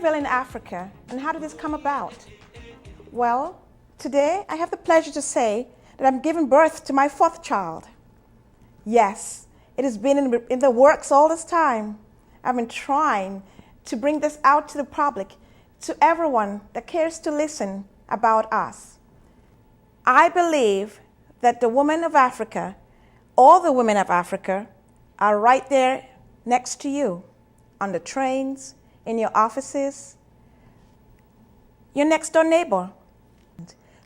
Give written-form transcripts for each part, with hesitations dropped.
Unveiling Africa, and how did this come about? Well, today I have the pleasure to say that I'm giving birth to my 4th child. Yes, it has been in the works all this time. I've been trying to bring this out to the public, to everyone that cares to listen about us. I believe that the women of Africa, all the women of Africa, are right there next to you, on the trains, in your offices, your next door neighbor.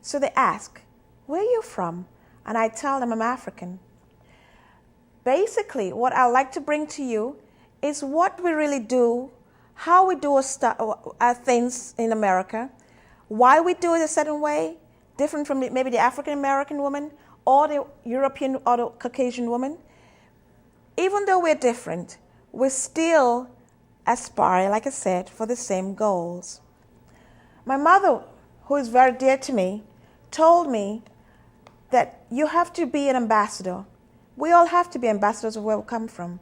So they ask, where are you from? And I tell them I'm African. Basically, what I like to bring to you is what we really do, how we do things in America, why we do it a certain way, different from maybe the African-American woman or the European or the Caucasian woman. Even though we're different, we still aspire, like I said, for the same goals. My mother, who is very dear to me, told me that you have to be an ambassador. We all have to be ambassadors of where we come from.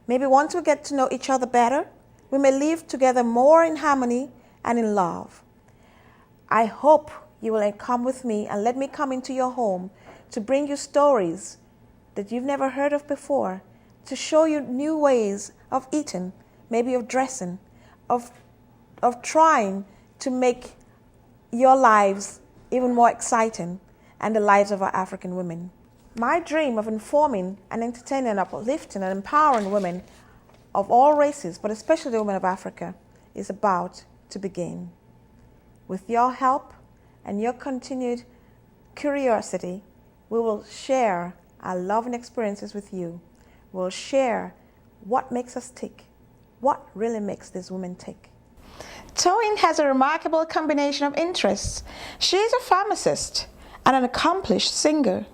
Maybe once we get to know each other better, we may live together more in harmony and in love. I hope you will come with me and let me come into your home to bring you stories that you've never heard of before, to show you new ways of eating, maybe of dressing, of trying to make your lives even more exciting and the lives of our African women. My dream of informing and entertaining and uplifting and empowering women of all races, but especially the women of Africa, is about to begin. With your help and your continued curiosity, we will share our love and experiences with you. We'll share what makes us tick, what really makes these women tick. Toyin has a remarkable combination of interests. She is a pharmacist and an accomplished singer.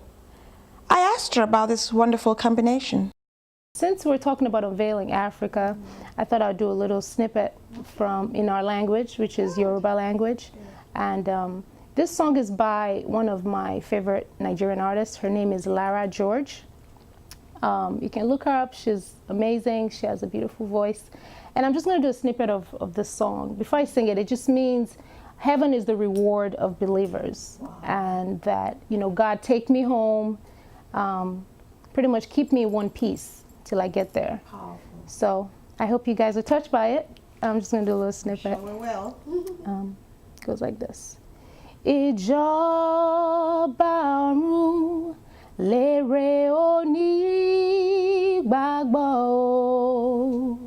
I asked her about this wonderful combination. Since we're talking about Unveiling Africa, I thought I'd do a little snippet in our language, which is Yoruba language. And this song is by one of my favorite Nigerian artists. Her name is Lara George. You can look her up. She's amazing. She has a beautiful voice. And I'm just going to do a snippet of this song. Before I sing it, it just means heaven is the reward of believers. Wow. And that, you know, God, take me home, pretty much keep me in one piece till I get there. Powerful. So I hope you guys are touched by it. I'm just going to do a little snippet. Sure we will. Goes like this. Ìjọba ọ̀run lèrè onígbàgbọ́ o.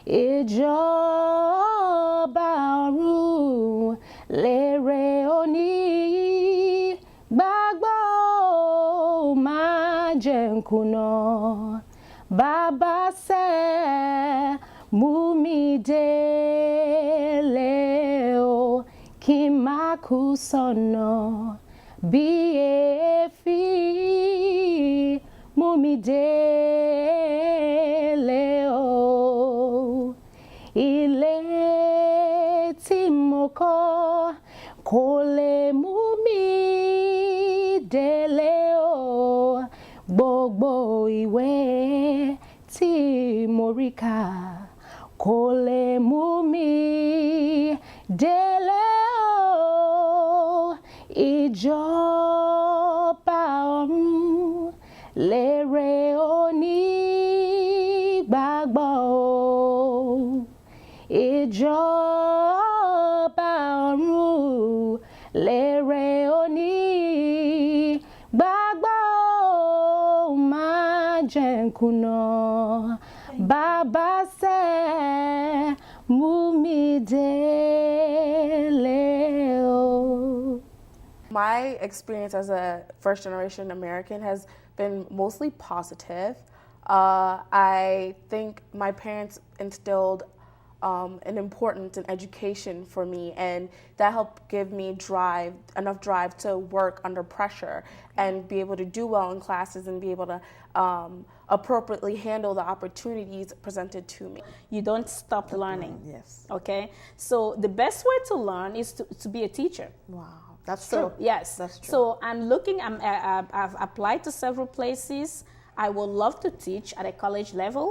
Ìjọba ọ̀run lèrè onígbàgbọ́ o. Má jẹ́ n kùnà. Bàbá ṣe mú mi délé o. Kí n má kú sọ́nà bí èéfín, mú mi délé o. Ilé tí mo kọ́ kò lè mú mi délé o. Gbogbo ìwé tí mo rí kà kò lè mú mi délé o. Ìjọba ọ̀run lèrè onígbàgbọ́ o. Ìjọba ọ̀run lèrè onígbàgbọ́ o. Má jẹ́ n kùnà. Bàbá ṣe mú mi délé o. My experience as a first-generation American has been mostly positive. I think my parents instilled an importance in education for me, and that helped give me enough drive to work under pressure and be able to do well in classes and be able to appropriately handle the opportunities presented to me. You don't stop learning. Yes. Okay? So the best way to learn is to be a teacher. Wow. That's true. Yes. That's true. So I've applied to several places. I would love to teach at a college level.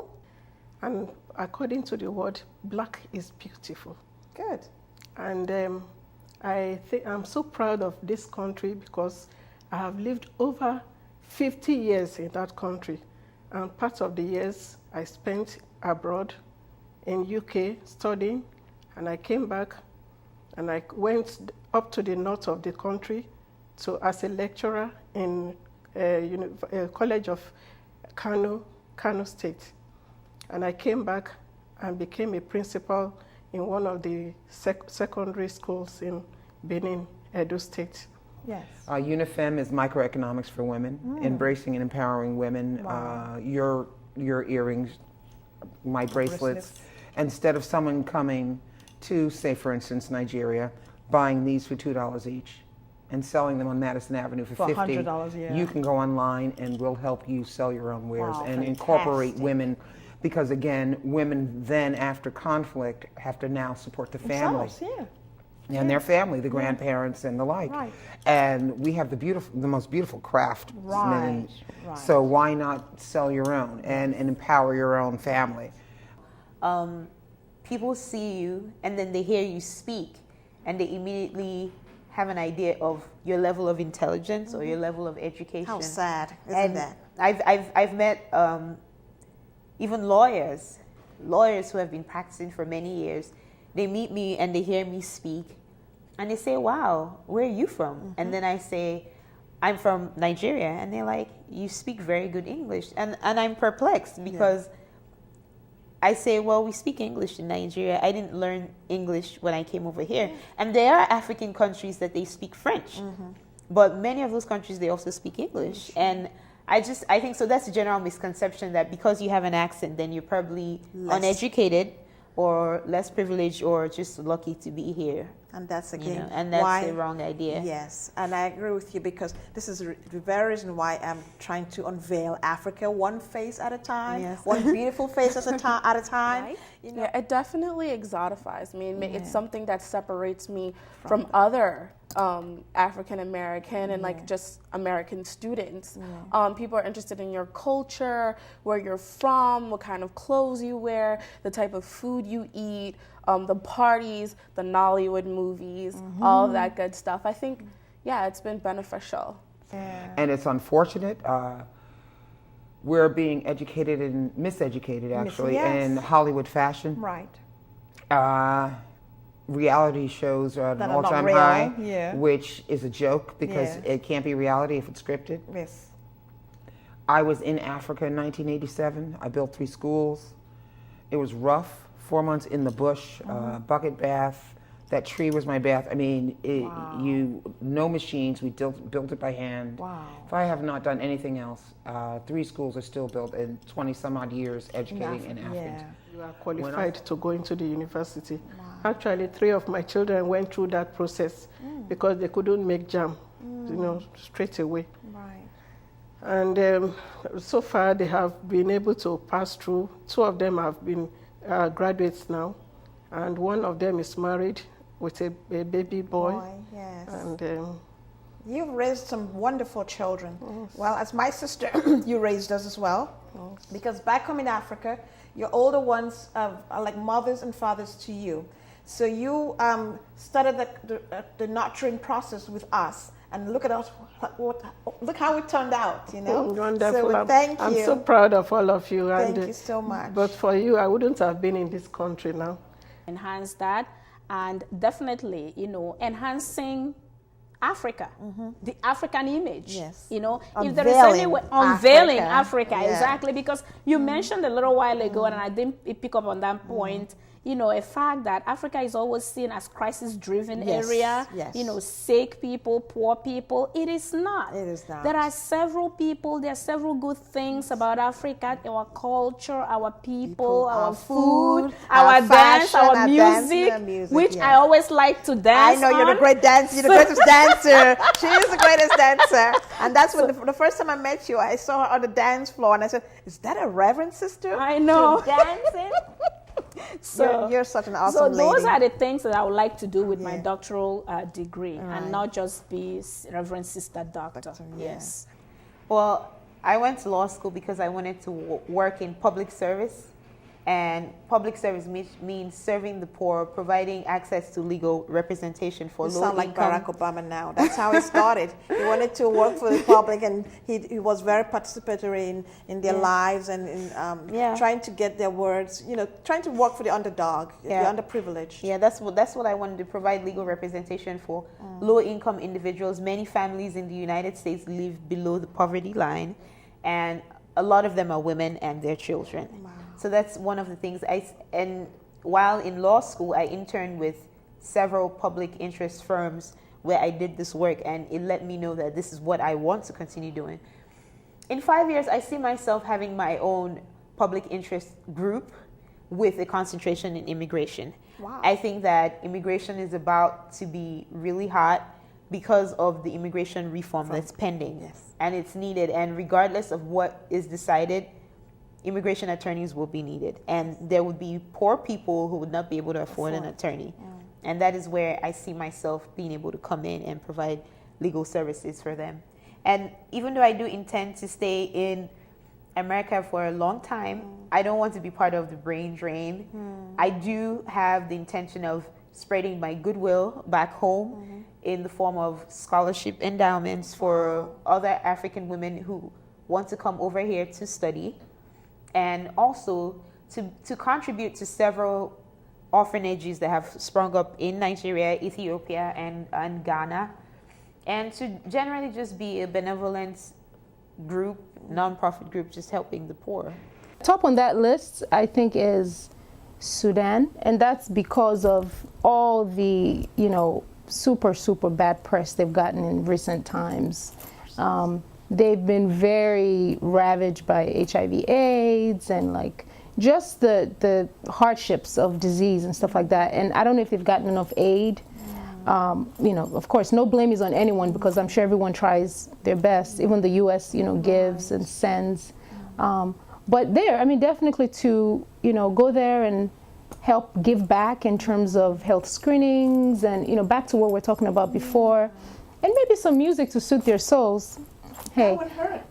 And according to the word, black is beautiful. Good. And I'm so proud of this country because I have lived over 50 years in that country. And part of the years I spent abroad in UK studying, and I came back and I went up to the north of the country as a lecturer in College of Kano State. And I came back and became a principal in one of the secondary schools in Benin, Edo State. Yes. UNIFEM is microeconomics for women, embracing and empowering women. Wow. Your earrings, my bracelets. Instead of someone coming to, say, for instance, Nigeria, buying these for $2 each and selling them on Madison Avenue for $50, $100, you can go online and we'll help you sell your own wares and fantastic. incorporate women. Because again, women then after conflict have to now support the family. Themselves, And their family, the grandparents and the like. Right. And we have the most beautiful craft. Right. So why not sell your own and empower your own family? People see you and then they hear you speak and they immediately have an idea of your level of intelligence or your level of education. How sad, isn't that? I've met even lawyers who have been practicing for many years. They meet me and they hear me speak and they say, wow, where are you from? And then I say, I'm from Nigeria. And they're like, you speak very good English. And I'm perplexed because I say, well, we speak English in Nigeria. I didn't learn English when I came over here. And there are African countries that they speak French. But many of those countries, they also speak English. And I think so that's a general misconception that because you have an accent, then you're probably uneducated or less privileged or just lucky to be here. And that's again and that's the wrong idea. Yes, and I agree with you because this is the very reason why I'm trying to unveil Africa one face at a time, one beautiful face at a time. Right? Yeah, it definitely exotifies me. It's something that separates me from other African American and like just American students. People are interested in your culture, where you're from, what kind of clothes you wear, the type of food you eat, the parties, the Nollywood movies, all of that good stuff. I think, it's been beneficial. And it's unfortunate. We're being educated and miseducated, actually, in Hollywood fashion. Right. Reality shows are at an all-time high, which is a joke because it can't be reality if it's scripted. Yes. I was in Africa in 1987. I built 3 schools. It was rough. 4 months in the bush, bucket bath. That tree was my bath. I mean, no machines. We built it by hand. Wow. If I have not done anything else, 3 schools are still built in 20 some odd years educating in Africans. You are qualified to go into the university. Actually, 3 of my children went through that process because they couldn't make jam, straight away. Right. And so far, they have been able to pass through. 2 of them have been graduates now, and 1 of them is married with a baby boy. Yes. And you've raised some wonderful children. Well, as my sister, you raised us as well. Because back home in Africa, your older ones are like mothers and fathers to you. So you started the nurturing process with us. And look at us! Look how it turned out, Wonderful. So thank you. I'm so proud of all of you. Thank you so much. But for you, I wouldn't have been in this country now. Enhance that, and definitely, enhancing Africa, the African image. Yes. If there is any way, unveiling Africa, Yeah. exactly, because you mentioned a little while ago, and I didn't pick up on that point. A fact that Africa is always seen as crisis-driven area, sick people, poor people. It is not. It is not. There are several people, there are several good things about Africa, our culture, our people, our food, our dance, our music, which I always like to dance I know, you're the great dancer, you're the greatest dancer. She is the greatest dancer. And that's when the first time I met you, I saw her on the dance floor, and I said, is that a reverend sister? I know. Dancing? So you're such an awesome lady. So those lady. are the things that I would like to do with my doctoral degree, and not just be Reverend Sister Doctor. Yes. Well, I went to law school because I wanted to work in public service And public service means serving the poor, providing access to legal representation for low income. You sound like Barack Obama now. That's how it started. He wanted to work for the public, and he was very participatory in their lives and in trying to get their words, trying to work for the underdog, the underprivileged. Yeah, that's what I wanted to provide legal representation for low income individuals. Many families in the United States live below the poverty line, and a lot of them are women and their children. Wow. So that's one of the things. And while in law school, I interned with several public interest firms where I did this work, and it let me know that this is what I want to continue doing. In 5 years, I see myself having my own public interest group with a concentration in immigration. Wow. I think that immigration is about to be really hot because of the immigration reform that's pending. Yes. And it's needed. And regardless of what is decided, immigration attorneys will be needed. And there would be poor people who would not be able to afford an attorney. And that is where I see myself being able to come in and provide legal services for them. And even though I do intend to stay in America for a long time, I don't want to be part of the brain drain. I do have the intention of spreading my goodwill back home in the form of scholarship endowments for other African women who want to come over here to study, and also to contribute to several orphanages that have sprung up in Nigeria, Ethiopia, and Ghana, and to generally just be a benevolent group, non-profit group, just helping the poor. Top on that list, I think, is Sudan, and that's because of all the, super bad press they've gotten in recent times. They've been very ravaged by HIV/AIDS and just the hardships of disease and stuff like that. And I don't know if they've gotten enough aid. Of course, no blame is on anyone, because I'm sure everyone tries their best. Even the U.S., gives and sends. But definitely to, go there and help give back in terms of health screenings and, back to what we're talking about before. And maybe some music to soothe their souls. Hey, that would hurt.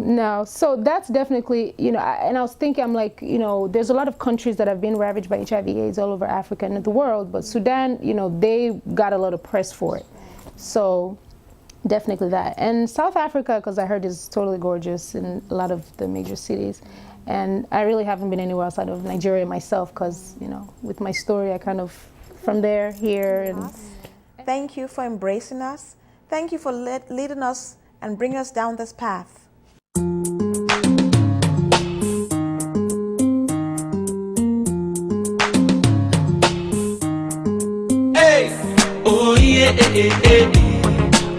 No. So that's definitely, and I was thinking, I'm like, there's a lot of countries that have been ravaged by HIV/AIDS all over Africa and the world, but Sudan, they got a lot of press for it. So definitely that. And South Africa, because I heard is totally gorgeous in a lot of the major cities. And I really haven't been anywhere outside of Nigeria myself, because, with my story, I kind of, from there, here. And thank you for embracing us. Thank you for leading us and bring us down this path. Hey, oh yeah,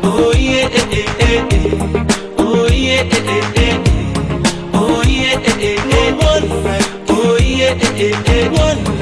oh yeah, oh yeah, oh yeah, one, oh yeah, one.